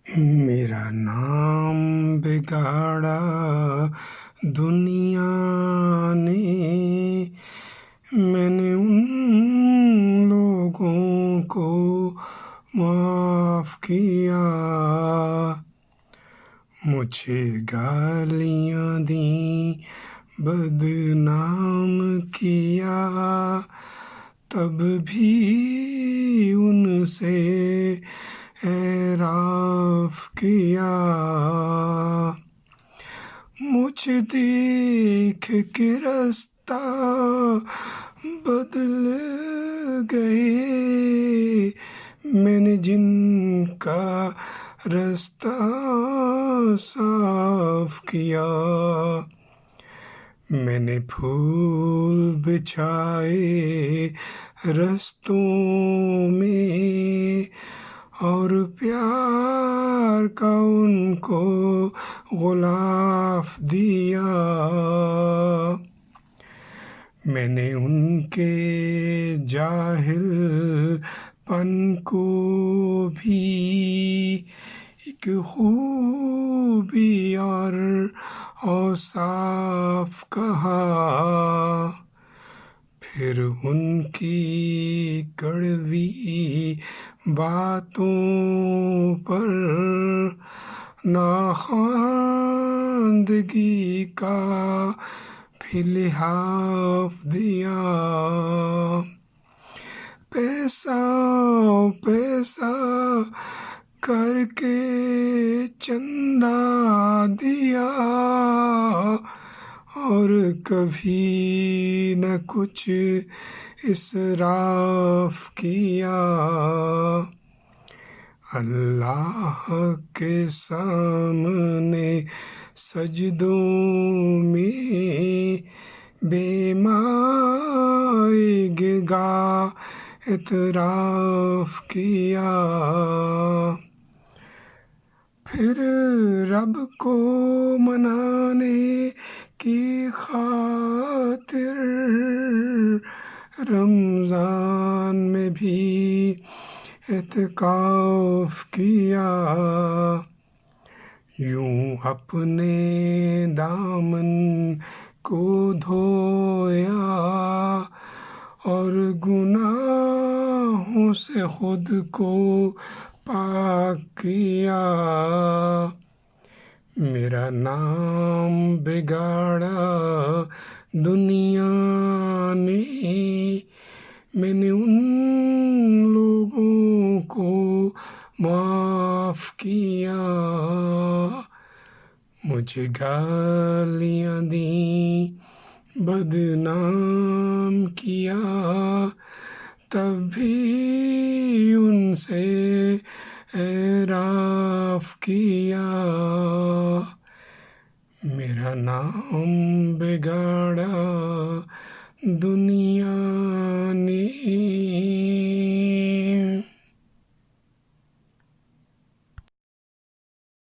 میرا نام بگاڑا دنیا نے، میں نے ان لوگوں کو معاف کیا، مجھے گالیاں دیں، بدنام کیا، تب بھی ان سے اعراف کیا، مجھے دیکھ کے رستہ بدل گئے، میں نے جن کا رستہ صاف کیا، میں نے پھول بچھائے رستوں میں اور پیار کا ان کو غلاف دیا، میں نے ان کے جاہل پن کو بھی ایک خوبی اور اوصاف کہا، پھر ان کی کڑوی باتوں پر ناخواندگی کا بھی لحاف دیا، پیسہ پیسہ کر کے چندہ دیا، اور کبھی نہ کچھ اسراف کیا، اللہ کے سامنے سجدوں میں بے مائگ گا اعتراف کیا، پھر رب کو منانے کی خاطر رمضان میں بھی اعتکاف کیا، یوں اپنے دامن کو دھویا اور گناہوں سے خود کو پاک کیا، میرا نام بگاڑا دنیا نے، میں نے ان لوگوں کو معاف کیا، مجھے گالیاں دیں، بدنام کیا، تب بھی ان سے اعراف کیا، میرا نام بگاڑا دنیا نے۔